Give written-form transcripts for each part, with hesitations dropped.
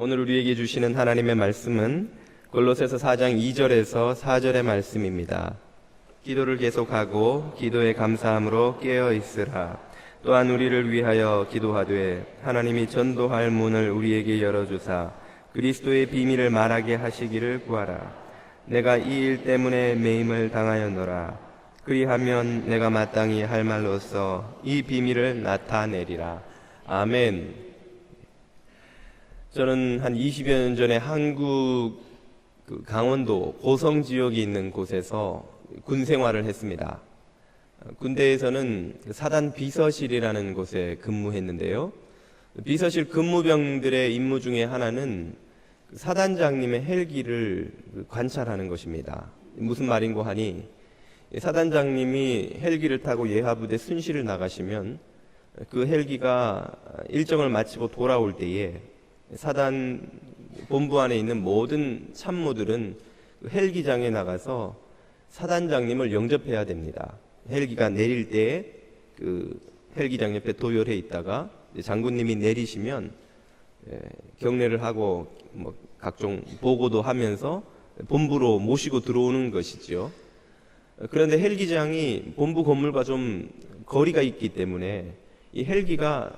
오늘 우리에게 주시는 하나님의 말씀은 골로새서 4장 2절에서 4절의 말씀입니다. 기도를 계속하고 기도에 감사함으로 깨어 있으라. 또한 우리를 위하여 기도하되 하나님이 전도할 문을 우리에게 열어주사 그리스도의 비밀을 말하게 하시기를 구하라. 내가 이 일 때문에 매임을 당하였노라. 그리하면 내가 마땅히 할 말로써 이 비밀을 나타내리라. 아멘. 저는 한 20여 년 전에 한국 강원도 고성 지역에 있는 곳에서 군 생활을 했습니다. 군대에서는 사단 비서실이라는 곳에 근무했는데요. 비서실 근무병들의 임무 중에 하나는 사단장님의 헬기를 관찰하는 것입니다. 무슨 말인고 하니 사단장님이 헬기를 타고 예하부대 순시를 나가시면 그 헬기가 일정을 마치고 돌아올 때에 사단 본부 안에 있는 모든 참모들은 헬기장에 나가서 사단장님을 영접해야 됩니다. 헬기가 내릴 때에 그 헬기장 옆에 도열해 있다가 장군님이 내리시면 경례를 하고 각종 보고도 하면서 본부로 모시고 들어오는 것이죠. 그런데 헬기장이 본부 건물과 좀 거리가 있기 때문에 이 헬기가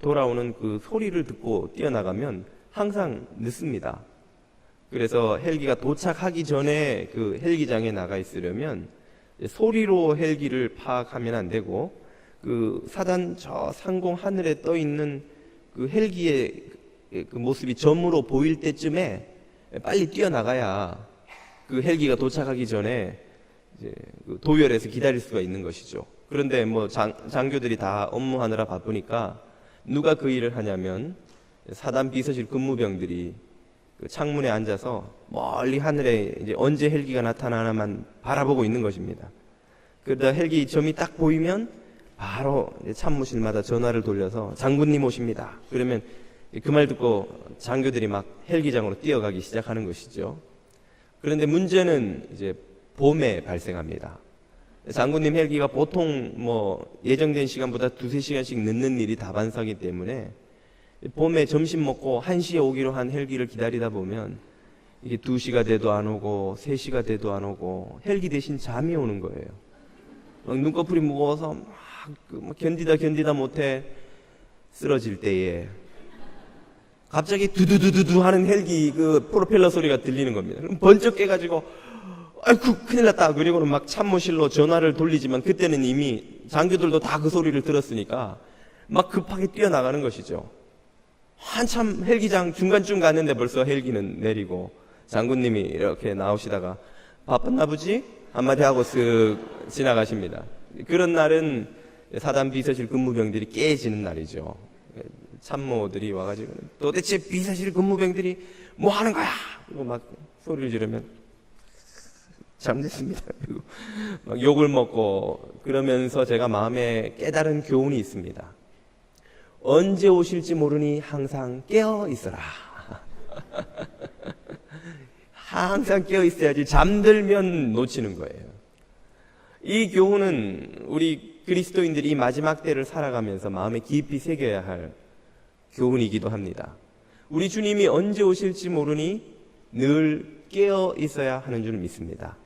돌아오는 그 소리를 듣고 뛰어나가면 항상 늦습니다. 그래서 헬기가 도착하기 전에 그 헬기장에 나가 있으려면 소리로 헬기를 파악하면 안 되고 그 사단 저 상공 하늘에 떠 있는 그 헬기의 그 모습이 점으로 보일 때쯤에 빨리 뛰어나가야 그 헬기가 도착하기 전에 이제 그 도열에서 기다릴 수가 있는 것이죠. 그런데 장교들이 다 업무하느라 바쁘니까 누가 그 일을 하냐면 사단 비서실 근무병들이 그 창문에 앉아서 멀리 하늘에 이제 언제 헬기가 나타나나만 바라보고 있는 것입니다. 그러다 헬기 점이 딱 보이면 바로 참모실마다 전화를 돌려서 장군님 오십니다. 그러면 그 말 듣고 장교들이 막 헬기장으로 뛰어가기 시작하는 것이죠. 그런데 문제는 이제 봄에 발생합니다. 장군님 헬기가 보통 예정된 시간보다 2-3시간씩 늦는 일이 다반사이기 때문에 봄에 점심 먹고 1시에 오기로 한 헬기를 기다리다 보면 이게 2시가 돼도 안 오고 3시가 돼도 안 오고 헬기 대신 잠이 오는 거예요. 눈꺼풀이 무거워서 막 견디다 못해 쓰러질 때에 갑자기 두두두두두 하는 헬기 그 프로펠러 소리가 들리는 겁니다. 그럼 번쩍 깨가지고 아이쿠 큰일 났다. 그리고는 막 참모실로 전화를 돌리지만 그때는 이미 장교들도 다 그 소리를 들었으니까 막 급하게 뛰어나가는 것이죠. 한참 헬기장 중간쯤 갔는데 벌써 헬기는 내리고 장군님이 이렇게 나오시다가 바빴나 보지? 한마디 하고 쓱 지나가십니다. 그런 날은 사단 비서실 근무병들이 깨지는 날이죠. 참모들이 와가지고 도대체 비서실 근무병들이 뭐 하는 거야? 그리고 막 소리를 지르면 잠들습니다. 그리고 막 욕을 먹고 그러면서 제가 마음에 깨달은 교훈이 있습니다. 언제 오실지 모르니 항상 깨어 있어라. 항상 깨어 있어야지 잠들면 놓치는 거예요. 이 교훈은 우리 그리스도인들이 이 마지막 때를 살아가면서 마음에 깊이 새겨야 할 교훈이기도 합니다. 우리 주님이 언제 오실지 모르니 늘 깨어 있어야 하는 줄 믿습니다.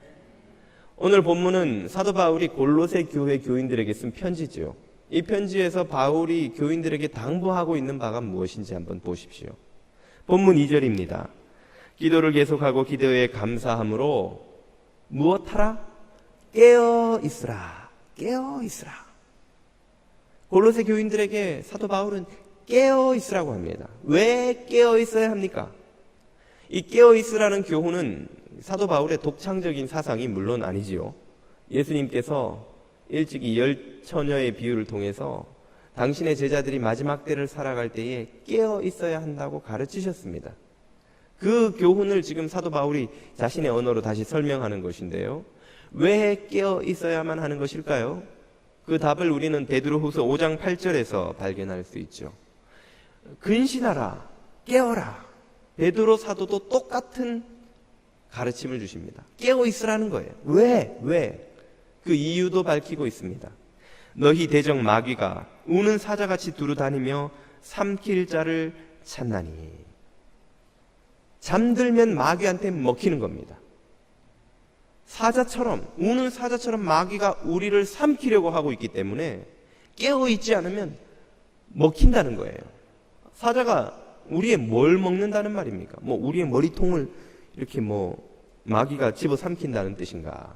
오늘 본문은 사도 바울이 골로새 교회 교인들에게 쓴 편지죠. 이 편지에서 바울이 교인들에게 당부하고 있는 바가 무엇인지 한번 보십시오. 본문 2절입니다. 기도를 계속하고 기도에 감사함으로 무엇하라? 깨어 있으라. 깨어 있으라. 골로새 교인들에게 사도 바울은 깨어 있으라고 합니다. 왜 깨어 있어야 합니까? 이 깨어 있으라는 교훈은 사도 바울의 독창적인 사상이 물론 아니지요. 예수님께서 일찍이 10처녀의 비유를 통해서 당신의 제자들이 마지막 때를 살아갈 때에 깨어 있어야 한다고 가르치셨습니다. 그 교훈을 지금 사도 바울이 자신의 언어로 다시 설명하는 것인데요. 왜 깨어 있어야만 하는 것일까요? 그 답을 우리는 베드로후서 5장 8절에서 발견할 수 있죠. 근신하라, 깨어라. 베드로 사도도 똑같은 가르침을 주십니다. 깨어 있으라는 거예요. 왜? 그 이유도 밝히고 있습니다. 너희 대적 마귀가 우는 사자같이 두루다니며 삼킬 자를 찾나니. 잠들면 마귀한테 먹히는 겁니다. 사자처럼, 우는 사자처럼 마귀가 우리를 삼키려고 하고 있기 때문에 깨어있지 않으면 먹힌다는 거예요. 사자가 우리의 뭘 먹는다는 말입니까? 뭐 우리의 머리통을 이렇게 마귀가 집어 삼킨다는 뜻인가?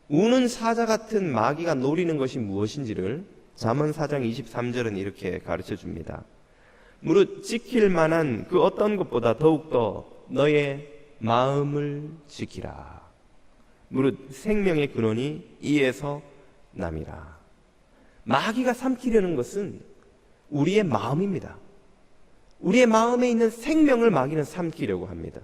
우는 사자 같은 마귀가 노리는 것이 무엇인지를 잠언 4장 23절은 이렇게 가르쳐 줍니다. 무릇 지킬 만한 그 어떤 것보다 더욱더 너의 마음을 지키라. 무릇 생명의 근원이 이에서 남이라. 마귀가 삼키려는 것은 우리의 마음입니다. 우리의 마음에 있는 생명을 마귀는 삼키려고 합니다.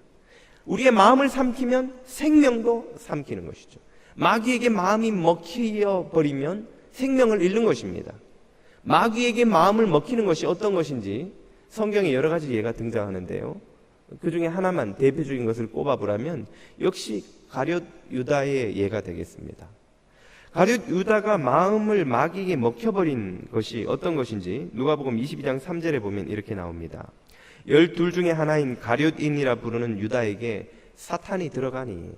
우리의 마음을 삼키면 생명도 삼키는 것이죠. 마귀에게 마음이 먹혀 버리면 생명을 잃는 것입니다. 마귀에게 마음을 먹히는 것이 어떤 것인지 성경에 여러 가지 예가 등장하는데요. 그 중에 하나만 대표적인 것을 꼽아보라면 역시 가룟 유다의 예가 되겠습니다. 가룟 유다가 마음을 마귀에게 먹혀버린 것이 어떤 것인지 누가복음 22장 3절에 보면 이렇게 나옵니다. 12 중에 하나인 가룟인이라 부르는 유다에게 사탄이 들어가니,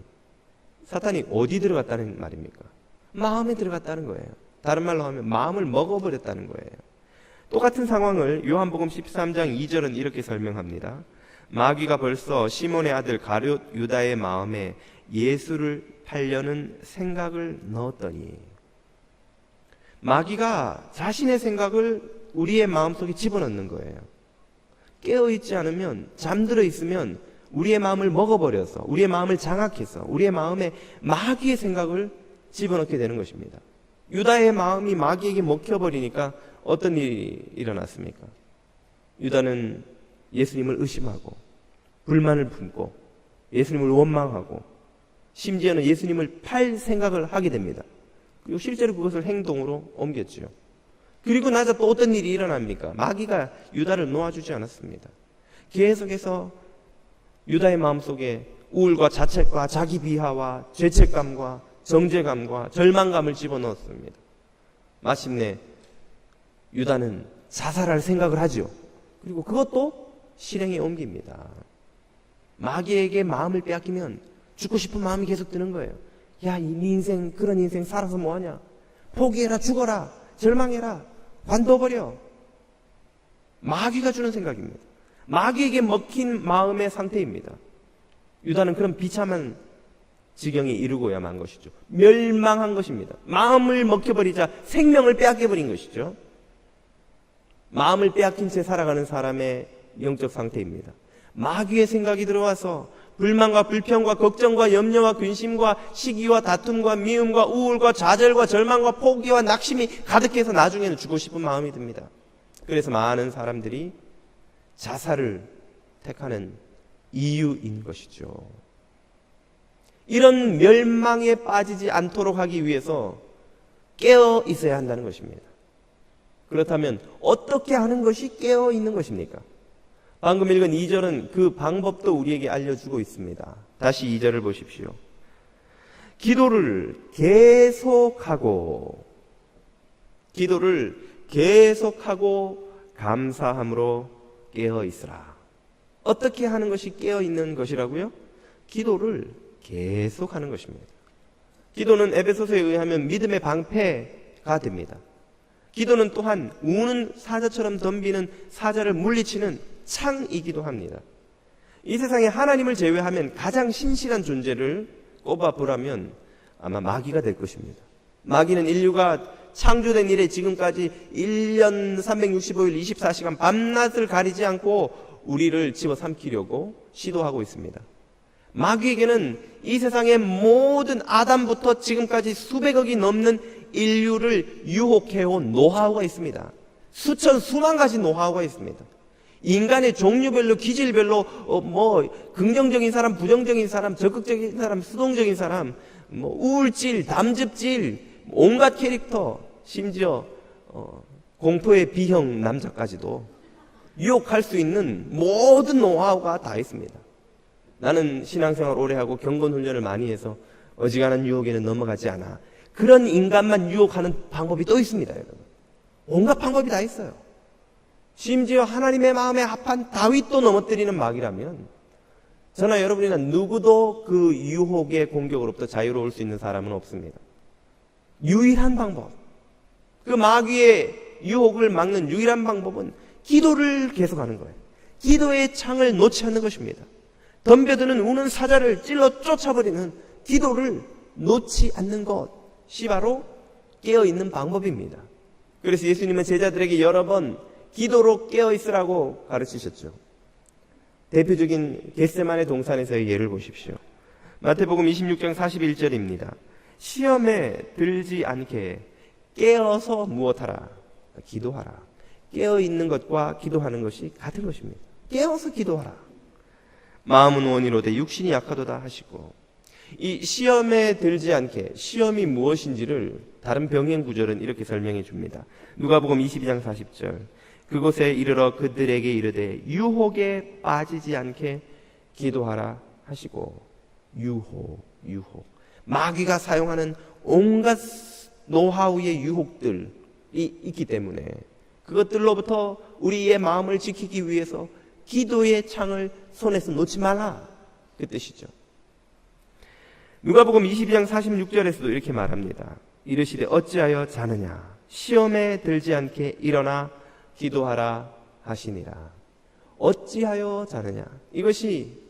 사탄이 어디 들어갔다는 말입니까? 마음에 들어갔다는 거예요. 다른 말로 하면 마음을 먹어버렸다는 거예요. 똑같은 상황을 요한복음 13장 2절은 이렇게 설명합니다. 마귀가 벌써 시몬의 아들 가룟 유다의 마음에 예수를 팔려는 생각을 넣었더니, 마귀가 자신의 생각을 우리의 마음속에 집어넣는 거예요. 깨어있지 않으면, 잠들어 있으면 우리의 마음을 먹어버려서, 우리의 마음을 장악해서 우리의 마음에 마귀의 생각을 집어넣게 되는 것입니다. 유다의 마음이 마귀에게 먹혀버리니까 어떤 일이 일어났습니까? 유다는 예수님을 의심하고 불만을 품고 예수님을 원망하고 심지어는 예수님을 팔 생각을 하게 됩니다. 그리고 실제로 그것을 행동으로 옮겼죠. 그리고 나서 또 어떤 일이 일어납니까? 마귀가 유다를 놓아주지 않았습니다. 계속해서 유다의 마음속에 우울과 자책과 자기 비하와 죄책감과 정죄감과 절망감을 집어넣었습니다. 마침내 유다는 자살할 생각을 하죠. 그리고 그것도 실행에 옮깁니다. 마귀에게 마음을 빼앗기면 죽고 싶은 마음이 계속 드는 거예요. 야, 네 인생, 그런 인생 살아서 뭐하냐? 포기해라, 죽어라, 절망해라, 관둬버려. 마귀가 주는 생각입니다. 마귀에게 먹힌 마음의 상태입니다. 유다는 그런 비참한 지경에 이르고야만 한 것이죠. 멸망한 것입니다. 마음을 먹혀버리자 생명을 빼앗겨버린 것이죠. 마음을 빼앗긴 채 살아가는 사람의 영적 상태입니다. 마귀의 생각이 들어와서 불만과 불평과 걱정과 염려와 근심과 시기와 다툼과 미움과 우울과 좌절과 절망과 포기와 낙심이 가득해서 나중에는 죽고 싶은 마음이 듭니다. 그래서 많은 사람들이 자살을 택하는 이유인 것이죠. 이런 멸망에 빠지지 않도록 하기 위해서 깨어 있어야 한다는 것입니다. 그렇다면 어떻게 하는 것이 깨어 있는 것입니까? 방금 읽은 2절은 그 방법도 우리에게 알려주고 있습니다. 다시 2절을 보십시오. 기도를 계속하고 감사함으로 깨어 있으라. 어떻게 하는 것이 깨어 있는 것이라고요? 기도를 계속하는 것입니다. 기도는 에베소서에 의하면 믿음의 방패가 됩니다. 기도는 또한 우는 사자처럼 덤비는 사자를 물리치는 창이기도 합니다. 이 세상에 하나님을 제외하면 가장 신실한 존재를 꼽아보라면 아마 마귀가 될 것입니다. 마귀는 인류가 창조된 이래 지금까지 1년 365일 24시간 밤낮을 가리지 않고 우리를 집어삼키려고 시도하고 있습니다. 마귀에게는 이 세상의 모든 아담부터 지금까지 수백억이 넘는 인류를 유혹해온 노하우가 있습니다. 수만 가지 노하우가 있습니다. 인간의 종류별로, 기질별로 긍정적인 사람, 부정적인 사람, 적극적인 사람, 수동적인 사람, 우울질, 담즙질, 온갖 캐릭터, 심지어 공포의 B형 남자까지도 유혹할 수 있는 모든 노하우가 다 있습니다. 나는 신앙생활 오래 하고 경건훈련을 많이 해서 어지간한 유혹에는 넘어가지 않아. 그런 인간만 유혹하는 방법이 또 있습니다, 여러분. 온갖 방법이 다 있어요. 심지어 하나님의 마음에 합한 다윗도 넘어뜨리는 마귀라면 저나 여러분이나 누구도 그 유혹의 공격으로부터 자유로울 수 있는 사람은 없습니다. 유일한 방법, 그 마귀의 유혹을 막는 유일한 방법은 기도를 계속하는 거예요. 기도의 창을 놓지 않는 것입니다. 덤벼드는 우는 사자를 찔러 쫓아버리는 기도를 놓지 않는 것이 바로 깨어있는 방법입니다. 그래서 예수님은 제자들에게 여러 번 기도로 깨어있으라고 가르치셨죠. 대표적인 겟세마네 동산에서의 예를 보십시오. 마태복음 26장 41절입니다. 시험에 들지 않게 깨어서 무엇하라? 기도하라. 깨어있는 것과 기도하는 것이 같은 것입니다. 깨어서 기도하라. 마음은 원이로되 육신이 약하도다 하시고, 이 시험에 들지 않게, 시험이 무엇인지를 다른 병행 구절은 이렇게 설명해 줍니다. 누가복음 22장 40절. 그곳에 이르러 그들에게 이르되 유혹에 빠지지 않게 기도하라 하시고. 유혹. 마귀가 사용하는 온갖 노하우의 유혹들이 있기 때문에 그것들로부터 우리의 마음을 지키기 위해서 기도의 창을 손에서 놓지 말라, 그 뜻이죠. 누가복음 22장 46절에서도 이렇게 말합니다. 이르시되 어찌하여 자느냐? 시험에 들지 않게 일어나 기도하라 하시니라. 어찌하여 자느냐? 이것이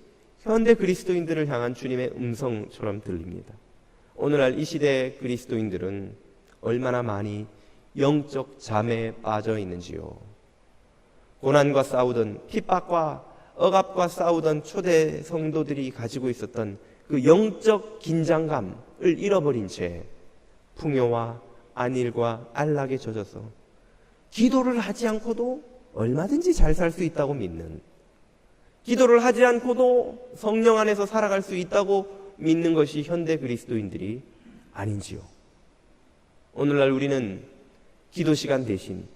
현대 그리스도인들을 향한 주님의 음성처럼 들립니다. 오늘날 이 시대 그리스도인들은 얼마나 많이 영적 잠에 빠져 있는지요. 고난과 싸우던, 핍박과 억압과 싸우던 초대 성도들이 가지고 있었던 그 영적 긴장감을 잃어버린 채 풍요와 안일과 안락에 젖어서 기도를 하지 않고도 얼마든지 잘 살 수 있다고 믿는, 기도를 하지 않고도 성령 안에서 살아갈 수 있다고 믿는 것이 현대 그리스도인들이 아닌지요. 오늘날 우리는 기도 시간 대신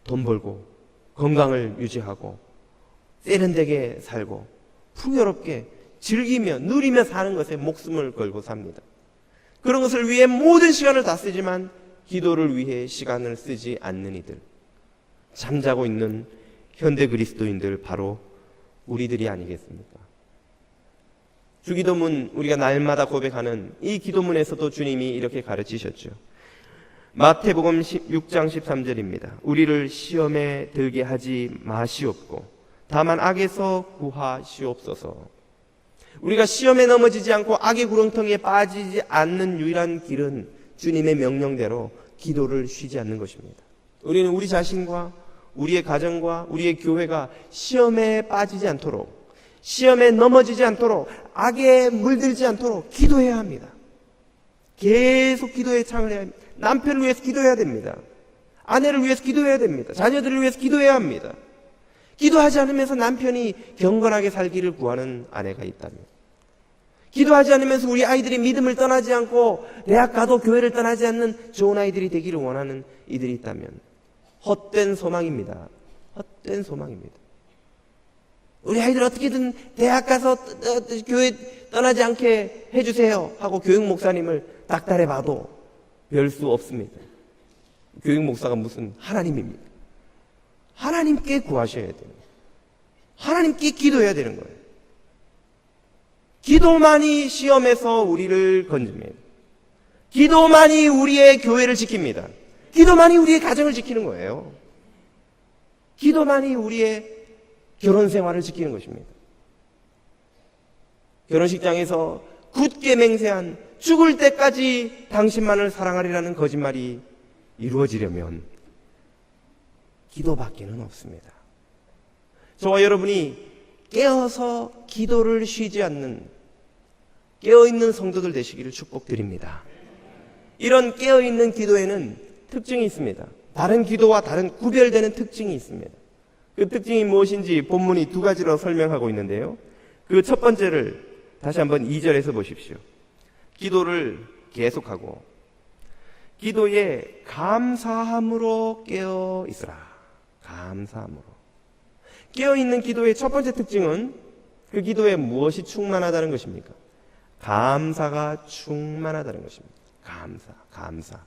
돈 벌고 건강을 유지하고 세련되게 살고 풍요롭게 즐기며 누리며 사는 것에 목숨을 걸고 삽니다. 그런 것을 위해 모든 시간을 다 쓰지만 기도를 위해 시간을 쓰지 않는 이들, 잠자고 있는 현대 그리스도인들, 바로 우리들이 아니겠습니까? 주기도문, 우리가 날마다 고백하는 이 기도문에서도 주님이 이렇게 가르치셨죠. 마태복음 6장 13절입니다. 우리를 시험에 들게 하지 마시옵고 다만 악에서 구하시옵소서. 우리가 시험에 넘어지지 않고 악의 구렁텅이에 빠지지 않는 유일한 길은 주님의 명령대로 기도를 쉬지 않는 것입니다. 우리는 우리 자신과 우리의 가정과 우리의 교회가 시험에 빠지지 않도록, 시험에 넘어지지 않도록, 악에 물들지 않도록 기도해야 합니다. 계속 기도의 창을 해야 합니다. 남편을 위해서 기도해야 됩니다. 아내를 위해서 기도해야 됩니다. 자녀들을 위해서 기도해야 합니다. 기도하지 않으면서 남편이 경건하게 살기를 구하는 아내가 있다면, 기도하지 않으면서 우리 아이들이 믿음을 떠나지 않고 대학 가도 교회를 떠나지 않는 좋은 아이들이 되기를 원하는 이들이 있다면 헛된 소망입니다. 헛된 소망입니다. 우리 아이들 어떻게든 대학 가서 교회 떠나지 않게 해주세요 하고 교육 목사님을 닥달해 봐도 별 수 없습니다. 교육 목사가 무슨 하나님입니까? 하나님께 구하셔야 돼요. 하나님께 기도해야 되는 거예요. 기도만이 시험에서 우리를 건집니다. 기도만이 우리의 교회를 지킵니다. 기도만이 우리의 가정을 지키는 거예요. 기도만이 우리의 결혼 생활을 지키는 것입니다. 결혼식장에서 굳게 맹세한 죽을 때까지 당신만을 사랑하리라는 거짓말이 이루어지려면 기도밖에는 없습니다. 저와 여러분이 깨어서 기도를 쉬지 않는 깨어있는 성도들 되시기를 축복드립니다. 이런 깨어있는 기도에는 특징이 있습니다. 다른 기도와 다른 구별되는 특징이 있습니다. 그 특징이 무엇인지 본문이 두 가지로 설명하고 있는데요. 그 첫 번째를 다시 한번 2절에서 보십시오. 기도를 계속하고 기도에 감사함으로 깨어 있으라. 감사함으로. 깨어있는 기도의 첫 번째 특징은 그 기도에 무엇이 충만하다는 것입니까? 감사가 충만하다는 것입니다. 감사.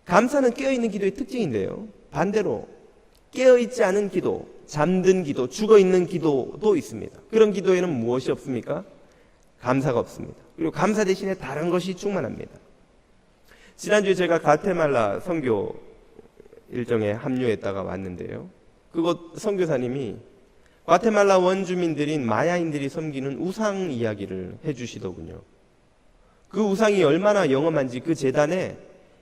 감사는 깨어있는 기도의 특징인데요. 반대로 깨어있지 않은 기도, 잠든 기도, 죽어있는 기도도 있습니다. 그런 기도에는 무엇이 없습니까? 감사가 없습니다. 그리고 감사 대신에 다른 것이 충만합니다. 지난주에 제가 가테말라 선교 일정에 합류했다가 왔는데요. 그곳 선교사님이 과테말라 원주민들인 마야인들이 섬기는 우상 이야기를 해주시더군요. 그 우상이 얼마나 영험한지 그 제단에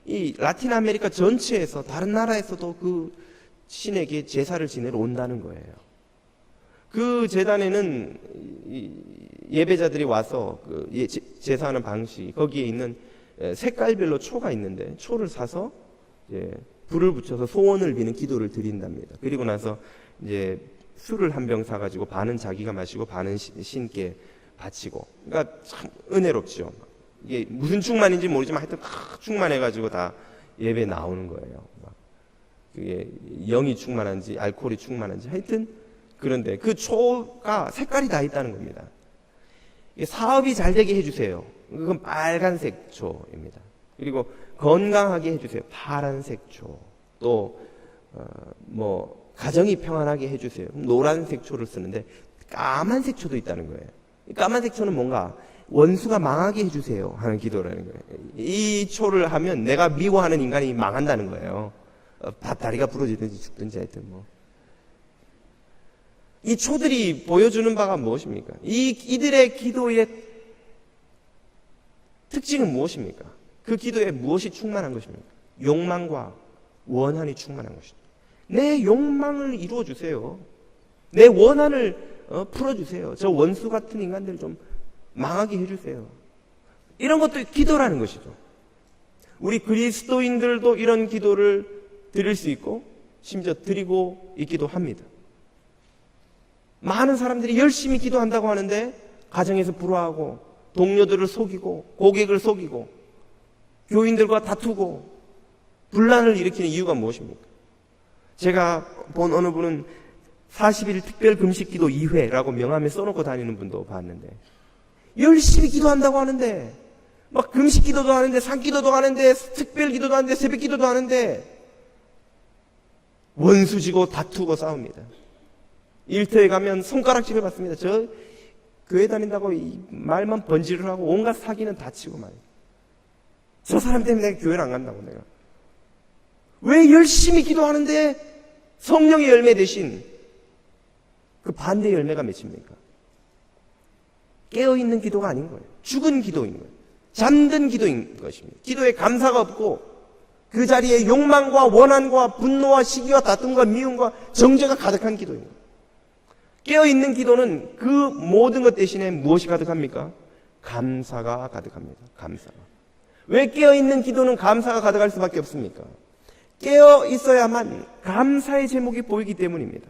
이 라틴 아메리카 전체에서 다른 나라에서도 그 신에게 제사를 지내러 온다는 거예요. 그 제단에는 예배자들이 와서 그 제사하는 방식, 거기에 있는 색깔별로 초가 있는데 초를 사서 이제 불을 붙여서 소원을 비는 기도를 드린답니다. 그리고 나서 이제 술을 한 병 사가지고 반은 자기가 마시고 반은 신께 바치고. 그러니까 참 은혜롭죠. 이게 무슨 충만인지 모르지만 하여튼 충만해가지고 다 예배 나오는 거예요. 그게 영이 충만한지 알코올이 충만한지 하여튼 그런데 그 초가 색깔이 다 있다는 겁니다. 사업이 잘 되게 해주세요. 그건 빨간색 초입니다. 그리고 건강하게 해주세요. 파란색 초. 또 가정이 평안하게 해주세요. 노란색 초를 쓰는데 까만색 초도 있다는 거예요. 까만색 초는 뭔가 원수가 망하게 해주세요 하는 기도라는 거예요. 이 초를 하면 내가 미워하는 인간이 망한다는 거예요. 다리가 부러지든지 죽든지 하여튼 이 초들이 보여주는 바가 무엇입니까? 이들의 기도의 특징은 무엇입니까? 그 기도에 무엇이 충만한 것입니까? 욕망과 원한이 충만한 것입니다. 내 욕망을 이루어 주세요. 내 원한을 풀어주세요. 저 원수 같은 인간들 좀 망하게 해주세요. 이런 것도 기도라는 것이죠. 우리 그리스도인들도 이런 기도를 드릴 수 있고 심지어 드리고 있기도 합니다. 많은 사람들이 열심히 기도한다고 하는데 가정에서 불화하고 동료들을 속이고 고객을 속이고 교인들과 다투고 분란을 일으키는 이유가 무엇입니까? 제가 본 어느 분은 40일 특별 금식 기도 2회라고 명함에 써놓고 다니는 분도 봤는데 열심히 기도한다고 하는데 막 금식 기도도 하는데 산기도도 하는데 특별 기도도 하는데 새벽 기도도 하는데 원수지고 다투고 싸웁니다. 일터에 가면 손가락질을 받습니다. 저 교회 다닌다고 이 말만 번지를 하고 온갖 사기는 다 치고 말이에요. 저 사람 때문에 내가 교회를 안 간다고 내가. 왜 열심히 기도하는데 성령의 열매 대신 그 반대 열매가 맺힙니까? 깨어있는 기도가 아닌 거예요. 죽은 기도인 거예요. 잠든 기도인 것입니다. 기도에 감사가 없고 그 자리에 욕망과 원한과 분노와 시기와 다툼과 미움과 정죄가 가득한 기도인 거예요. 깨어있는 기도는 그 모든 것 대신에 무엇이 가득합니까? 감사가 가득합니다. 감사가. 왜 깨어있는 기도는 감사가 가득할 수밖에 없습니까? 깨어있어야만 감사의 제목이 보이기 때문입니다.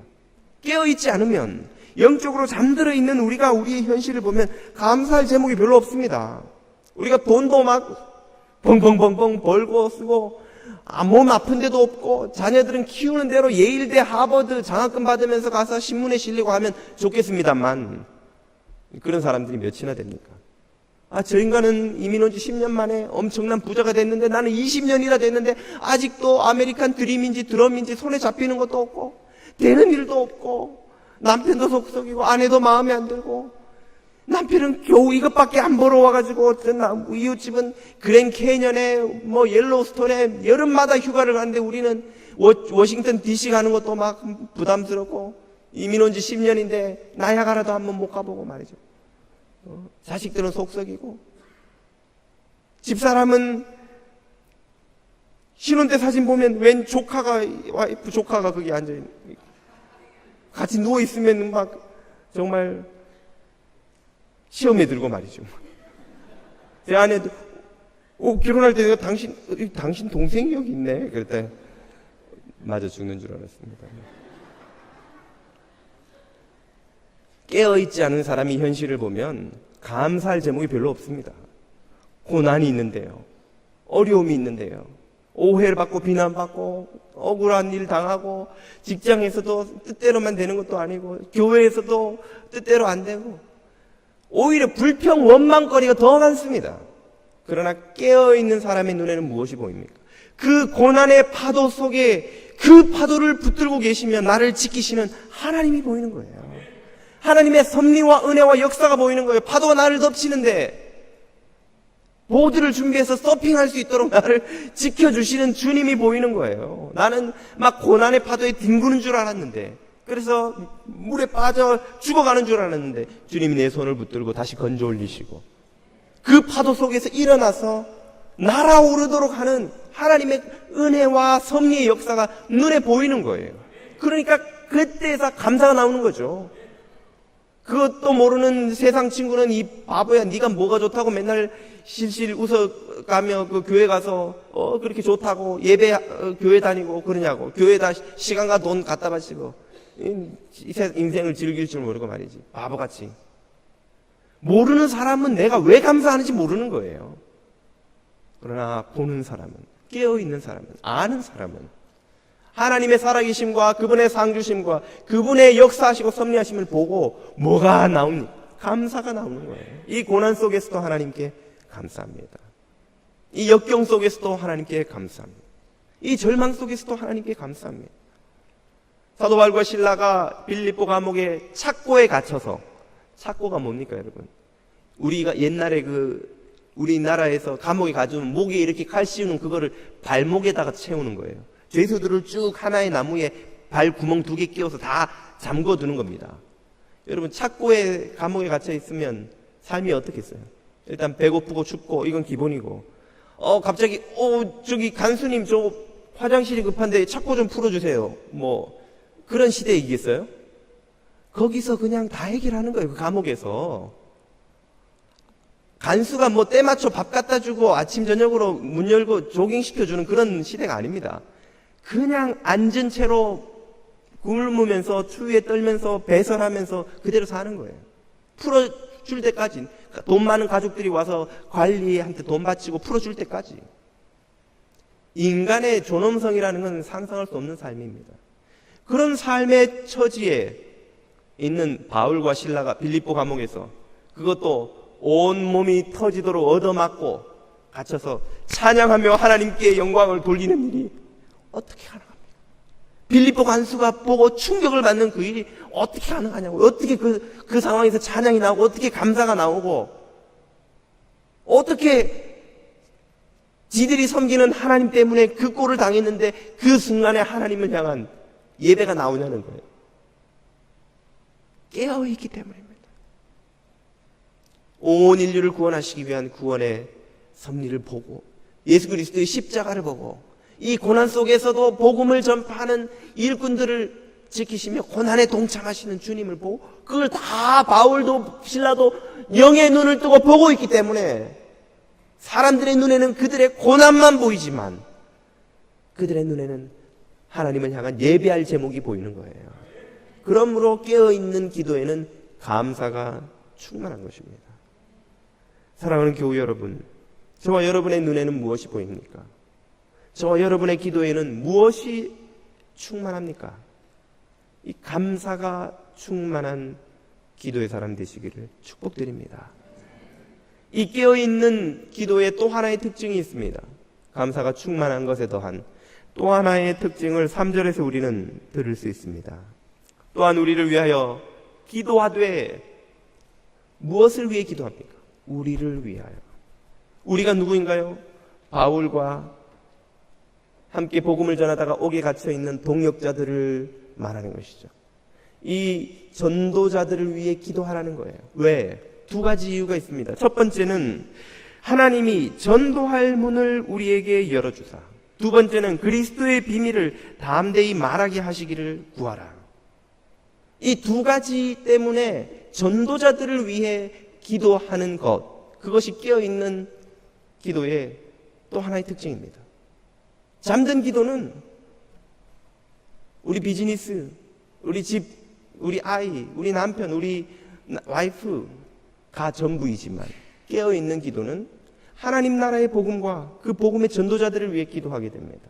깨어있지 않으면 영적으로 잠들어 있는 우리가 우리의 현실을 보면 감사할 제목이 별로 없습니다. 우리가 돈도 막 벙벙벙벙 벌고 쓰고 몸 아픈 데도 없고 자녀들은 키우는 대로 예일대 하버드 장학금 받으면서 가서 신문에 실리고 하면 좋겠습니다만 그런 사람들이 몇이나 됩니까? 저 인간은 이민 온 지 10년 만에 엄청난 부자가 됐는데 나는 20년이나 됐는데 아직도 아메리칸 드림인지 드럼인지 손에 잡히는 것도 없고 되는 일도 없고 남편도 속썩이고 아내도 마음에 안 들고 남편은 겨우 이것밖에 안 벌어와가지고 이웃집은 그랜 캐년에 옐로우스톤에 여름마다 휴가를 가는데 우리는 워싱턴 DC 가는 것도 막 부담스럽고 이민 온 지 10년인데 나야가라도 한번 못 가보고 말이죠. 자식들은 속썩이고 집사람은 신혼 때 사진 보면 웬 와이프 조카가 거기 앉아있는 같이 누워있으면 막 정말 시험에 들고 말이죠. 제 아내도 결혼할 때 내가 당신 동생이 여기 있네 그랬더니 맞아 죽는 줄 알았습니다. 깨어있지 않은 사람이 현실을 보면 감사할 제목이 별로 없습니다. 고난이 있는데요. 어려움이 있는데요. 오해를 받고 비난받고 억울한 일 당하고 직장에서도 뜻대로만 되는 것도 아니고 교회에서도 뜻대로 안 되고 오히려 불평 원망거리가 더 많습니다. 그러나 깨어있는 사람의 눈에는 무엇이 보입니까? 그 고난의 파도 속에 그 파도를 붙들고 계시면 나를 지키시는 하나님이 보이는 거예요. 하나님의 섭리와 은혜와 역사가 보이는 거예요. 파도가 나를 덮치는데 보드를 준비해서 서핑할 수 있도록 나를 지켜주시는 주님이 보이는 거예요. 나는 막 고난의 파도에 뒹구는 줄 알았는데, 그래서 물에 빠져 죽어가는 줄 알았는데 주님이 내 손을 붙들고 다시 건져 올리시고 그 파도 속에서 일어나서 날아오르도록 하는 하나님의 은혜와 섭리의 역사가 눈에 보이는 거예요. 그러니까 그때에서 감사가 나오는 거죠. 그것도 모르는 세상 친구는 이 바보야, 네가 뭐가 좋다고 맨날 실실 웃어가며 그 교회 가서 그렇게 좋다고 예배 교회 다니고 그러냐고, 교회에다 시간과 돈 갖다 바치고 인생을 즐길 줄 모르고 말이지, 바보같이. 모르는 사람은 내가 왜 감사하는지 모르는 거예요. 그러나 보는 사람은, 깨어있는 사람은, 아는 사람은 하나님의 살아계심과 그분의 상주심과 그분의 역사하시고 섭리하심을 보고 뭐가 나옵니까? 감사가 나오는 거예요. 이 고난 속에서도 하나님께 감사합니다. 이 역경 속에서도 하나님께 감사합니다. 이 절망 속에서도 하나님께 감사합니다. 사도 바울과 실라가 빌립보 감옥에 착고에 갇혀서, 착고가 뭡니까 여러분? 우리가 옛날에 우리나라에서 감옥에 가두면 목에 이렇게 칼 씌우는 그거를 발목에다가 채우는 거예요. 죄수들을 쭉 하나의 나무에 발 구멍 2개 끼워서 다 잠궈 두는 겁니다. 여러분, 착고에 감옥에 갇혀 있으면 삶이 어떻겠어요? 일단 배고프고 춥고 이건 기본이고, 갑자기 저기 간수님 저 화장실이 급한데 착고 좀 풀어주세요, 뭐 그런 시대이겠어요? 거기서 그냥 다 해결하는 거예요. 그 감옥에서 간수가 뭐 때 맞춰 밥 갖다 주고 아침 저녁으로 문 열고 조깅 시켜주는 그런 시대가 아닙니다. 그냥 앉은 채로 굶으면서 추위에 떨면서 배설하면서 그대로 사는 거예요. 풀어줄 때까지, 돈 많은 가족들이 와서 관리한테 돈 바치고 풀어줄 때까지. 인간의 존엄성이라는 건 상상할 수 없는 삶입니다. 그런 삶의 처지에 있는 바울과 실라가 빌립보 감옥에서, 그것도 온몸이 터지도록 얻어맞고 갇혀서 찬양하며 하나님께 영광을 돌리는 일이 어떻게 가능합니까? 빌립보 간수가 보고 충격을 받는 그 일이 어떻게 가능하냐고. 어떻게 그 상황에서 찬양이 나오고, 어떻게 감사가 나오고, 어떻게 지들이 섬기는 하나님 때문에 그 꼴을 당했는데 그 순간에 하나님을 향한 예배가 나오냐는 거예요. 깨어있기 때문입니다. 온 인류를 구원하시기 위한 구원의 섭리를 보고, 예수 그리스도의 십자가를 보고, 이 고난 속에서도 복음을 전파하는 일꾼들을 지키시며 고난에 동참하시는 주님을 보고, 그걸 다 바울도 실라도 영의 눈을 뜨고 보고 있기 때문에 사람들의 눈에는 그들의 고난만 보이지만 그들의 눈에는 하나님을 향한 예배할 제목이 보이는 거예요. 그러므로 깨어있는 기도에는 감사가 충만한 것입니다. 사랑하는 교우 여러분, 저와 여러분의 눈에는 무엇이 보입니까? 저와 여러분의 기도에는 무엇이 충만합니까? 이 감사가 충만한 기도의 사람 되시기를 축복드립니다. 이 깨어있는 기도에 또 하나의 특징이 있습니다. 감사가 충만한 것에 더한 또 하나의 특징을 3절에서 우리는 들을 수 있습니다. 또한 우리를 위하여 기도하되, 무엇을 위해 기도합니까? 우리를 위하여. 우리가 누구인가요? 바울과 함께 복음을 전하다가 옥에 갇혀있는 동역자들을 말하는 것이죠. 이 전도자들을 위해 기도하라는 거예요. 왜? 2가지 이유가 있습니다. 첫 번째는 하나님이 전도할 문을 우리에게 열어주사, 2번째는 그리스도의 비밀을 담대히 말하게 하시기를 구하라. 이 2가지 때문에 전도자들을 위해 기도하는 것, 그것이 깨어있는 기도의 또 하나의 특징입니다. 잠든 기도는 우리 비즈니스, 우리 집, 우리 아이, 우리 남편, 우리 와이프가 전부이지만, 깨어있는 기도는 하나님 나라의 복음과 그 복음의 전도자들을 위해 기도하게 됩니다.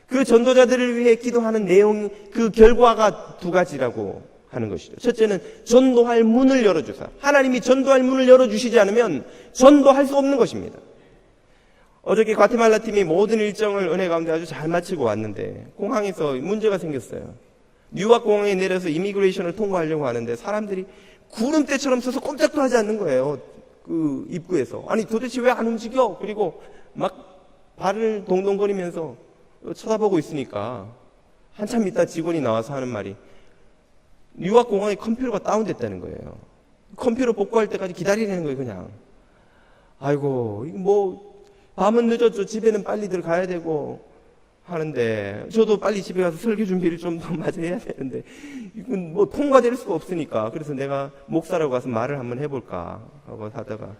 그 전도자들을 위해 기도하는 내용, 그 결과가 2가지라고 하는 것이죠. 첫째는 전도할 문을 열어주사. 하나님이 전도할 문을 열어주시지 않으면 전도할 수 없는 것입니다. 어저께 과테말라 팀이 모든 일정을 은혜 가운데 아주 잘 마치고 왔는데 공항에서 문제가 생겼어요. 뉴욕 공항에 내려서 이미그레이션을 통과하려고 하는데 사람들이 구름대처럼 서서 꼼짝도 하지 않는 거예요. 그 입구에서. 아니 도대체 왜 안 움직여? 그리고 막 발을 동동거리면서 쳐다보고 있으니까 한참 있다 직원이 나와서 하는 말이 뉴욕 공항에 컴퓨터가 다운됐다는 거예요. 컴퓨터 복구할 때까지 기다리라는 거예요, 그냥. 아이고, 이거 뭐 밤은 늦었죠. 집에는 빨리들 가야 되고 하는데 저도 빨리 집에 가서 설교 준비를 좀 더 마저 해야 되는데 이건 뭐 통과될 수가 없으니까 그래서 내가 목사라고 가서 말을 한번 해볼까 하고 하다가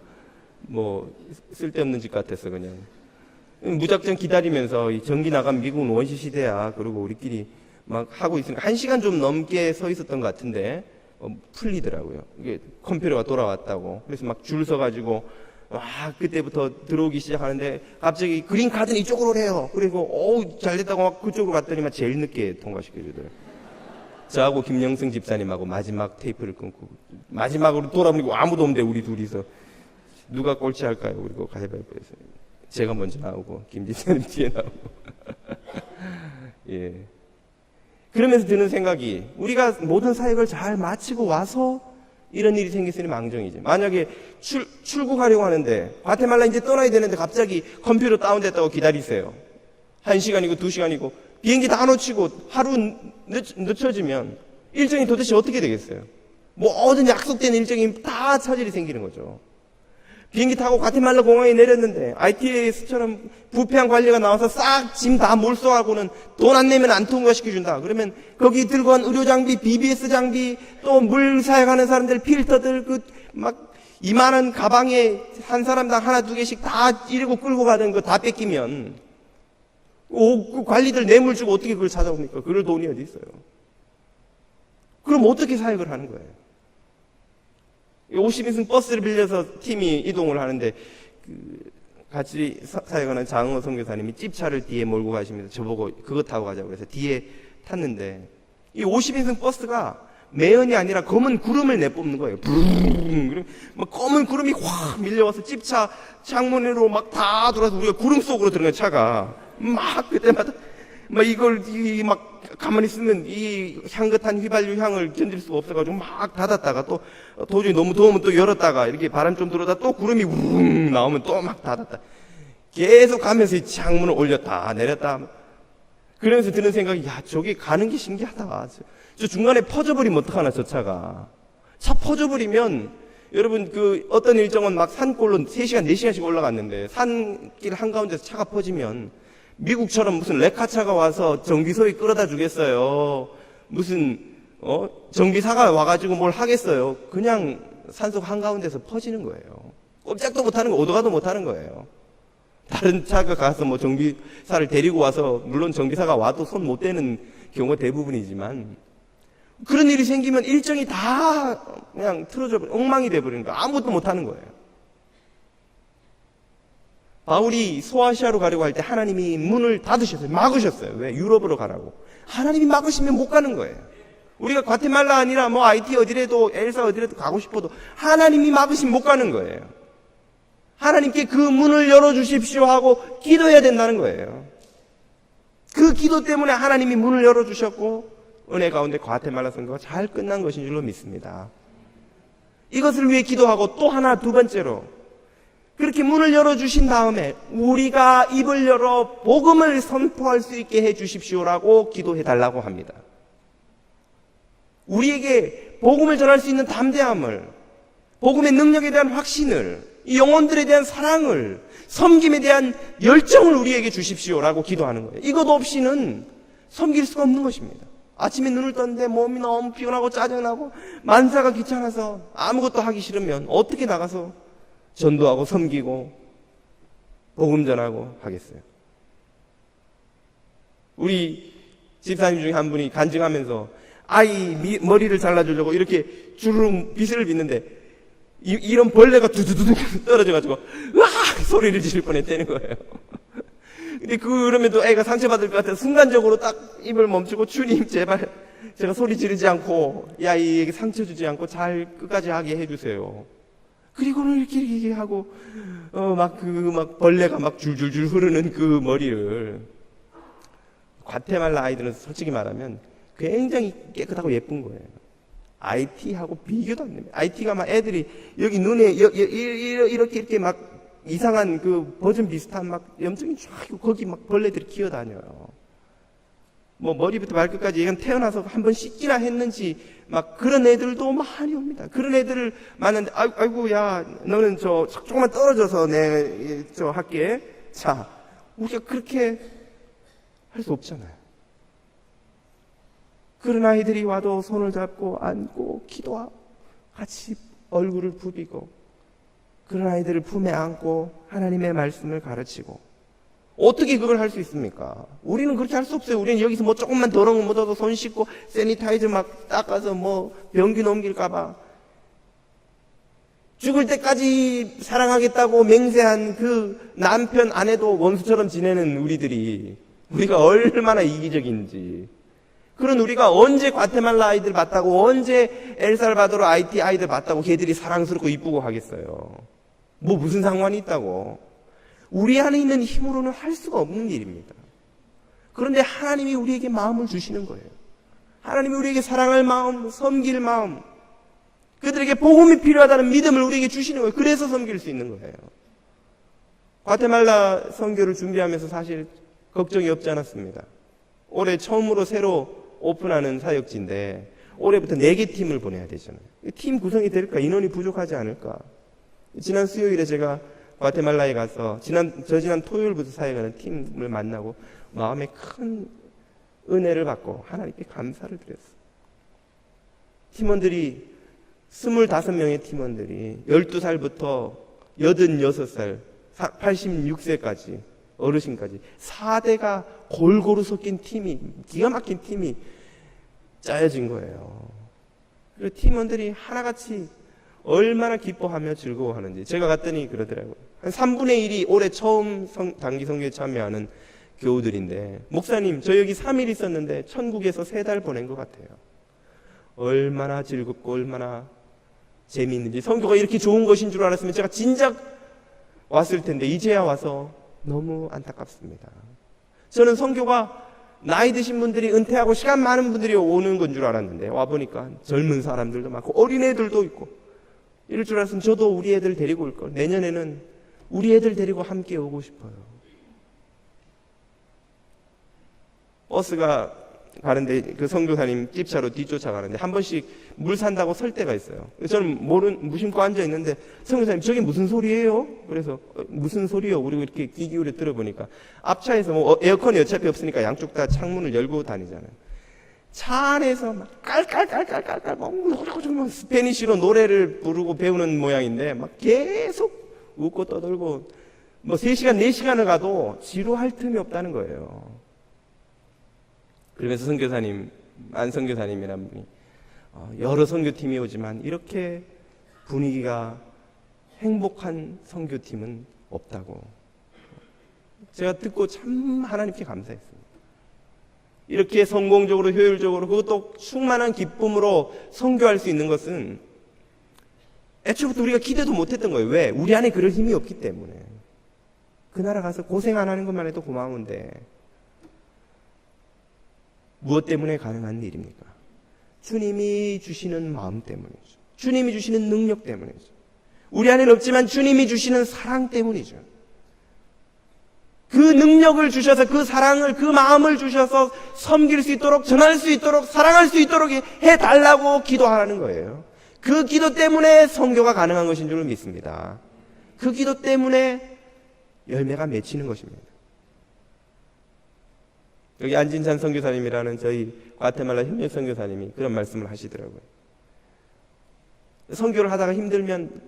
뭐 쓸데없는 짓 같아서 그냥 무작정 기다리면서 이 전기 나간 미국은 원시 시대야. 그리고 우리끼리 막 하고 있으니까 1시간 좀 넘게 서 있었던 것 같은데 풀리더라고요. 이게 컴퓨터가 돌아왔다고. 그래서 막 줄 서가지고 그때부터 들어오기 시작하는데 갑자기 그린 카드는 이쪽으로 오래요. 그리고 어우 잘 됐다고 막 그쪽으로 갔더니만 제일 늦게 통과시켜주더라고요. 저하고 김영승 집사님하고 마지막 테이프를 끊고 마지막으로 돌아보니까 아무도 없는데 우리 둘이서 누가 꼴찌 할까요? 그리고 가위바위보에서 제가 먼저 나오고 김 집사님 뒤에 나오고 예. 그러면서 드는 생각이 우리가 모든 사역을 잘 마치고 와서 이런 일이 생겼으니 망정이지. 만약에 출국하려고 하는데 과테말라 이제 떠나야 되는데 갑자기 컴퓨터 다운됐다고 기다리세요. 1시간이고 2시간이고 비행기 다 놓치고 하루 늦춰지면 일정이 도대체 어떻게 되겠어요? 모든 약속된 일정이 다 차질이 생기는 거죠. 비행기 타고 과테말라 공항에 내렸는데 ITAS처럼 부패한 관리가 나와서 싹 짐 다 몰수하고는 돈 안 내면 안 통과시켜준다. 그러면 거기 들고 간 의료장비, BBS 장비, 또 물 사용하는 사람들 필터들 막 이만한 가방에 한 사람당 하나 두 개씩 다 이러고 끌고 가는 거 다 뺏기면 그 관리들 뇌물 주고 어떻게 그걸 찾아옵니까? 그럴 돈이 어디 있어요? 그럼 어떻게 사역을 하는 거예요? 52인승 버스를 빌려서 팀이 이동을 하는데 같이 사역하는 장흥호 선교사님이 찝차를 뒤에 몰고 가시면서 저보고 그거 타고 가자고 해서 뒤에 탔는데 이 50인승 버스가 매연이 아니라 검은 구름을 내뿜는 거예요. 부릉. 막 검은 구름이 확 밀려와서 찝차 창문으로 막 다 돌아서 우리가 구름 속으로 들어간 차가 막 그때마다 막 이걸 막 가만히 있으면 이 향긋한 휘발유 향을 견딜 수가 없어가지고 막 닫았다가 또 도저히 너무 더우면 또 열었다가 이렇게 바람 좀 들어다 또 구름이 우웅 나오면 또 막 닫았다. 계속 가면서 이 창문을 올렸다 내렸다. 그러면서 드는 생각이 야 저게 가는 게 신기하다. 저 중간에 퍼져버리면 어떡하나 저 차가. 차 퍼져버리면 여러분 어떤 일정은 막 산골로 3시간 4시간씩 올라갔는데 산길 한가운데서 차가 퍼지면 미국처럼 무슨 레카차가 와서 정비소에 끌어다 주겠어요. 무슨 정비사가 와가지고 뭘 하겠어요. 그냥 산속 한가운데서 퍼지는 거예요. 꼼짝도 못하는 거, 오도가도 못하는 거예요. 다른 차가 가서 뭐 정비사를 데리고 와서 물론 정비사가 와도 손 못 대는 경우가 대부분이지만 그런 일이 생기면 일정이 다 그냥 틀어져 엉망이 돼버리는 거예요. 아무것도 못하는 거예요. 바울이 소아시아로 가려고 할 때 하나님이 문을 닫으셨어요. 막으셨어요. 왜? 유럽으로 가라고. 하나님이 막으시면 못 가는 거예요. 우리가 과테말라 아니라 뭐 IT 어디라도 엘사 어디라도 가고 싶어도 하나님이 막으시면 못 가는 거예요. 하나님께 그 문을 열어주십시오 하고 기도해야 된다는 거예요. 그 기도 때문에 하나님이 문을 열어주셨고 은혜 가운데 과테말라 선교가 잘 끝난 것인 줄로 믿습니다. 이것을 위해 기도하고 또 하나 두 번째로 그렇게 문을 열어주신 다음에 우리가 입을 열어 복음을 선포할 수 있게 해주십시오라고 기도해달라고 합니다. 우리에게 복음을 전할 수 있는 담대함을, 복음의 능력에 대한 확신을, 이 영혼들에 대한 사랑을, 섬김에 대한 열정을 우리에게 주십시오라고 기도하는 거예요. 이것 없이는 섬길 수가 없는 것입니다. 아침에 눈을 떴는데 몸이 너무 피곤하고 짜증나고 만사가 귀찮아서 아무것도 하기 싫으면 어떻게 나가서 전도하고 섬기고 복음 전하고 하겠어요. 우리 집사님 중에 한 분이 간증하면서 아이 머리를 잘라주려고 이렇게 주르륵 빗을 빗는데 이런 벌레가 두두두두 떨어져가지고 으악 소리를 지를 뻔했다는 거예요. 근데 그러면 또 애가 상처받을 것 같아서 순간적으로 딱 입을 멈추고 주님 제발 제가 소리 지르지 않고 야 이 애기 상처 주지 않고 잘 끝까지 하게 해주세요. 그리고는 이렇게 하고 막 벌레가 막 줄줄줄 흐르는 그 머리를, 과테말라 아이들은 솔직히 말하면 굉장히 깨끗하고 예쁜 거예요. IT하고 비교도 안 됩니다. IT가 막 애들이 여기 눈에 이렇게 막 이상한 그 버전 비슷한 막 염증이 쫙 있고 거기 막 벌레들이 기어다녀요. 뭐 머리부터 발끝까지 얘는 태어나서 한번 씻기나 했는지 막 그런 애들도 많이 옵니다. 그런 애들을 만났는데 아이고 야 너는 저 조금만 떨어져서 내 저 할게. 자, 우리가 그렇게 할 수 없잖아요. 그런 아이들이 와도 손을 잡고 안고 기도하고 같이 얼굴을 부비고 그런 아이들을 품에 안고 하나님의 말씀을 가르치고, 어떻게 그걸 할 수 있습니까? 우리는 그렇게 할 수 없어요. 우리는 여기서 뭐 조금만 더러운 거 묻어도 손 씻고 세니타이저 막 닦아서 뭐 변기 넘길까봐 죽을 때까지 사랑하겠다고 맹세한 그 남편 아내도 원수처럼 지내는 우리가 얼마나 이기적인지. 그런 우리가 언제 과테말라 아이들 봤다고, 언제 엘살바도르 IT 아이들 봤다고 걔들이 사랑스럽고 이쁘고 하겠어요. 뭐 무슨 상관이 있다고. 우리 안에 있는 힘으로는 할 수가 없는 일입니다. 그런데 하나님이 우리에게 마음을 주시는 거예요. 하나님이 우리에게 사랑할 마음, 섬길 마음, 그들에게 복음이 필요하다는 믿음을 우리에게 주시는 거예요. 그래서 섬길 수 있는 거예요. 과테말라 선교를 준비하면서 사실 걱정이 없지 않았습니다. 올해 처음으로 새로 오픈하는 사역지인데 올해부터 4개 팀을 보내야 되잖아요. 팀 구성이 될까? 인원이 부족하지 않을까? 지난 수요일에 제가 과테말라에 가서 지난 토요일부터 사역하는 팀을 만나고 마음에 큰 은혜를 받고 하나님께 감사를 드렸어요. 팀원들이 25명의 팀원들이 12살부터 86살, 86세까지 어르신까지 4대가 골고루 섞인 팀이, 기가 막힌 팀이 짜여진 거예요. 그리고 팀원들이 하나같이 얼마나 기뻐하며 즐거워하는지 제가 갔더니 그러더라고요. 한 3분의 1이 올해 처음 단기 선교에 참여하는 교우들인데, 목사님 저 여기 3일 있었는데 천국에서 3달 보낸 것 같아요. 얼마나 즐겁고 얼마나 재미있는지. 선교가 이렇게 좋은 것인 줄 알았으면 제가 진작 왔을 텐데 이제야 와서 너무 안타깝습니다. 저는 선교가 나이 드신 분들이, 은퇴하고 시간 많은 분들이 오는 건 줄 알았는데 와보니까 젊은 사람들도 많고 어린애들도 있고, 이럴 줄 알았으면 저도 우리 애들 데리고 올 걸. 내년에는 우리 애들 데리고 함께 오고 싶어요. 버스가 가는데 그 선교사님 집차로 뒤쫓아가는데 한 번씩 물 산다고 설 때가 있어요. 저는 무심코 앉아 있는데 선교사님 저게 무슨 소리예요? 그래서 무슨 소리요? 그리고 이렇게 귀 기울여 들어보니까 앞차에서 뭐 에어컨이 어차피 없으니까 양쪽 다 창문을 열고 다니잖아요. 차 안에서 막 깔깔깔깔깔깔 막 스페니쉬로 노래를 부르고 배우는 모양인데 막 계속 웃고 떠들고 뭐 3시간 4시간을 가도 지루할 틈이 없다는 거예요. 그러면서 선교사님, 안 선교사님이란 분이 여러 선교팀이 오지만 이렇게 분위기가 행복한 선교팀은 없다고. 제가 듣고 참 하나님께 감사했습니다. 이렇게 성공적으로 효율적으로 그것도 충만한 기쁨으로 선교할 수 있는 것은 애초부터 우리가 기대도 못했던 거예요. 왜? 우리 안에 그럴 힘이 없기 때문에. 그 나라 가서 고생 안 하는 것만 해도 고마운데 무엇 때문에 가능한 일입니까? 주님이 주시는 마음 때문이죠. 주님이 주시는 능력 때문이죠. 우리 안에는 없지만 주님이 주시는 사랑 때문이죠. 그 능력을 주셔서, 그 사랑을, 그 마음을 주셔서 섬길 수 있도록, 전할 수 있도록, 사랑할 수 있도록 해달라고 기도하라는 거예요. 그 기도 때문에 선교가 가능한 것인 줄 믿습니다. 그 기도 때문에 열매가 맺히는 것입니다. 여기 안진찬 선교사님이라는 저희 과테말라 협력 선교사님이 그런 말씀을 하시더라고요. 선교를 하다가 힘들면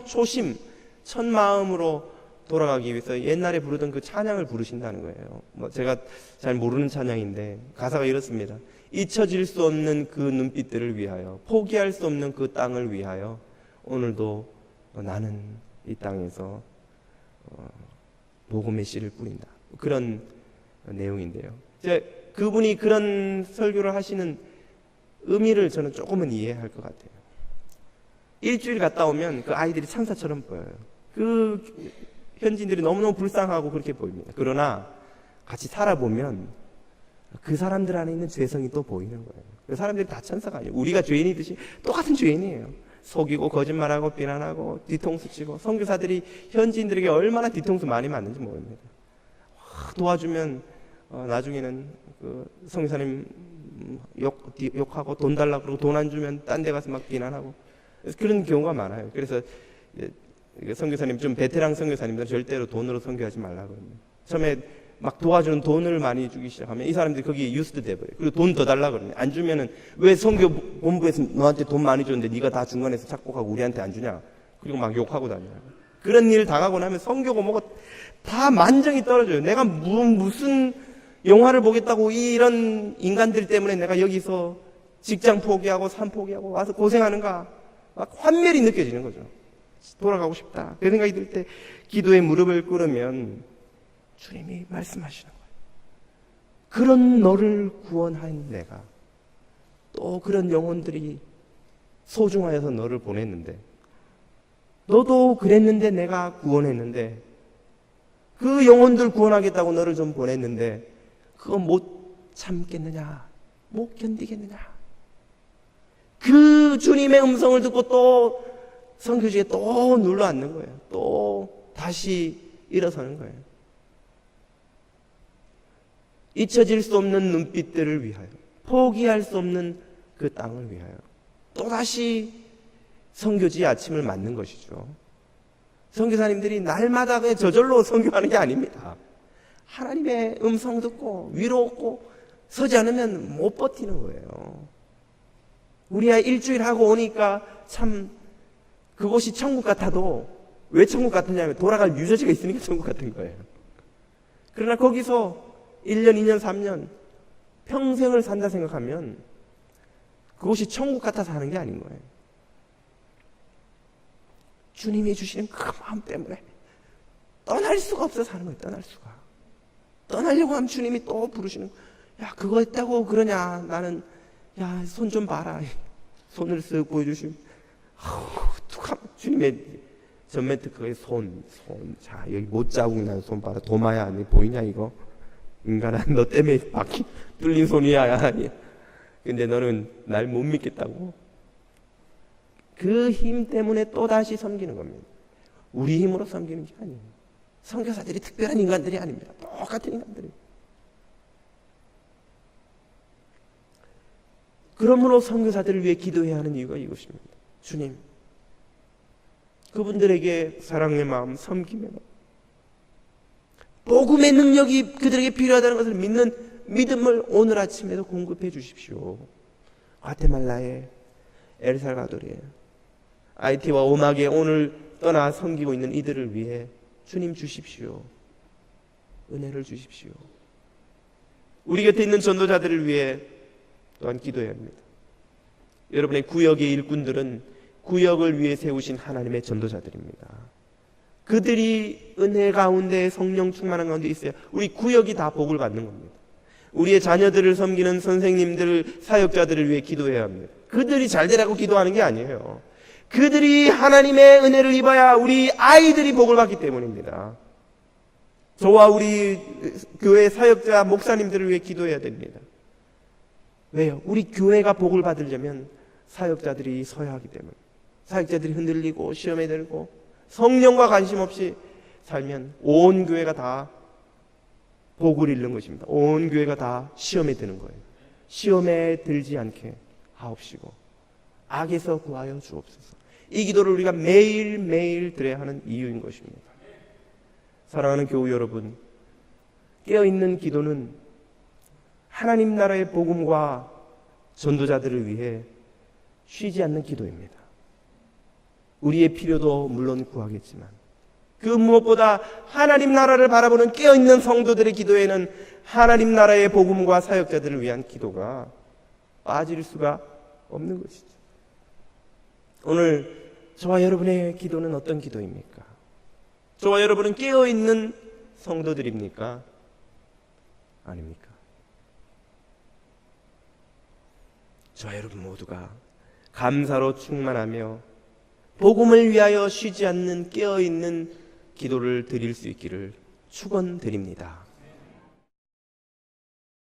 초심, 첫 마음으로 돌아가기 위해서 옛날에 부르던 그 찬양을 부르신다는 거예요. 제가 잘 모르는 찬양인데 가사가 이렇습니다. 잊혀질 수 없는 그 눈빛들을 위하여, 포기할 수 없는 그 땅을 위하여 오늘도 나는 이 땅에서 복음의 씨를 뿌린다. 그런 내용인데요. 그분이 그런 설교를 하시는 의미를 저는 조금은 이해할 것 같아요. 일주일 갔다 오면 그 아이들이 천사처럼 보여요. 그 현지인들이 너무너무 불쌍하고 그렇게 보입니다. 그러나 같이 살아보면 그 사람들 안에 있는 죄성이 또 보이는 거예요. 그 사람들이 다 천사가 아니에요. 우리가 죄인이듯이 똑같은 죄인이에요. 속이고 거짓말하고 비난하고 뒤통수 치고, 선교사들이 현지인들에게 얼마나 뒤통수 많이 맞는지 모릅니다. 도와주면 나중에는 그 선교사님 욕하고 돈 달라고 그러고, 돈 안 주면 딴 데 가서 막 비난하고, 그런 경우가 많아요. 그래서 선교사님, 좀 베테랑 선교사님들은 절대로 돈으로 선교하지 말라고 합니다. 처음에 막 도와주는 돈을 많이 주기 시작하면 이 사람들이 거기에 유스도 돼버려요. 그리고 돈 더 달라고 그러면 안 주면은, 왜 선교 본부에서 너한테 돈 많이 줬는데 네가 다 중간에서 착복하고 우리한테 안 주냐, 그리고 막 욕하고 다녀요. 그런 일 당하고 나면 선교고 뭐고 다 만정이 떨어져요. 내가 무슨 영화를 보겠다고 이런 인간들 때문에 내가 여기서 직장 포기하고 삶 포기하고 와서 고생하는가, 막 환멸이 느껴지는 거죠. 돌아가고 싶다, 그 생각이 들 때 기도에 무릎을 꿇으면 주님이 말씀하시는 거예요. 그런 너를 구원한 내가 또 그런 영혼들이 소중하여서 너를 보냈는데, 너도 그랬는데 내가 구원했는데, 그 영혼들 구원하겠다고 너를 좀 보냈는데 그거 못 참겠느냐, 못 견디겠느냐. 그 주님의 음성을 듣고 또 선교지에 또 눌러 앉는 거예요. 또 다시 일어서는 거예요. 잊혀질 수 없는 눈빛들을 위하여, 포기할 수 없는 그 땅을 위하여 또다시 선교지의 아침을 맞는 것이죠. 선교사님들이 날마다 그냥 저절로 선교하는 게 아닙니다. 하나님의 음성 듣고 위로 얻고 서지 않으면 못 버티는 거예요. 우리야 일주일 하고 오니까 참 그곳이 천국 같아도, 왜 천국 같으냐면 돌아갈 유저지가 있으니까 천국 같은 거예요. 그러나 거기서 1년, 2년, 3년 평생을 산다 생각하면 그곳이 천국 같아서 하는 게 아닌 거예요. 주님이 주시는 그 마음 때문에 떠날 수가 없어서 하는 거예요. 떠날 수가. 떠나려고 하면 주님이 또 부르시는 거예요. 야, 그거 했다고 그러냐. 나는, 야, 손 좀 봐라. 손을 쓱 보여주시면, 툭하면 주님의 전멘트 그거에 손. 자, 여기 못 자국 난 손 봐라. 도마야, 아니 보이냐 이거? 인간아, 너 때문에 바퀴 뚫린 손이야. 근데 너는 날 못 믿겠다고? 그 힘 때문에 또다시 섬기는 겁니다. 우리 힘으로 섬기는 게 아니에요. 선교사들이 특별한 인간들이 아닙니다. 똑같은 인간들이에요. 그러므로 선교사들을 위해 기도해야 하는 이유가 이것입니다. 주님, 그분들에게 사랑의 마음, 섬김의 마음, 복음의 능력이 그들에게 필요하다는 것을 믿는 믿음을 오늘 아침에도 공급해 주십시오. 과테말라에, 엘살바도르에, 아이티와 오막에 오늘 떠나 섬기고 있는 이들을 위해 주님 주십시오. 은혜를 주십시오. 우리 곁에 있는 전도자들을 위해 또한 기도해야 합니다. 여러분의 구역의 일꾼들은 구역을 위해 세우신 하나님의 전도자들입니다. 그들이 은혜 가운데, 성령 충만한 가운데 있어야 우리 구역이 다 복을 받는 겁니다. 우리의 자녀들을 섬기는 선생님들, 사역자들을 위해 기도해야 합니다. 그들이 잘 되라고 기도하는 게 아니에요. 그들이 하나님의 은혜를 입어야 우리 아이들이 복을 받기 때문입니다. 저와 우리 교회 사역자, 목사님들을 위해 기도해야 됩니다. 왜요? 우리 교회가 복을 받으려면 사역자들이 서야 하기 때문에. 사역자들이 흔들리고 시험에 들고 성령과 관심 없이 살면 온 교회가 다 복을 잃는 것입니다. 온 교회가 다 시험에 드는 거예요. 시험에 들지 않게 하옵시고 악에서 구하여 주옵소서. 이 기도를 우리가 매일매일 드려야 하는 이유인 것입니다. 사랑하는 교우 여러분, 깨어있는 기도는 하나님 나라의 복음과 전도자들을 위해 쉬지 않는 기도입니다. 우리의 필요도 물론 구하겠지만 그 무엇보다 하나님 나라를 바라보는 깨어있는 성도들의 기도에는 하나님 나라의 복음과 사역자들을 위한 기도가 빠질 수가 없는 것이죠. 오늘 저와 여러분의 기도는 어떤 기도입니까? 저와 여러분은 깨어있는 성도들입니까? 아닙니까? 저 여러분 모두가 감사로 충만하며 복음을 위하여 쉬지 않는 깨어있는 기도를 드릴 수 있기를 축원드립니다.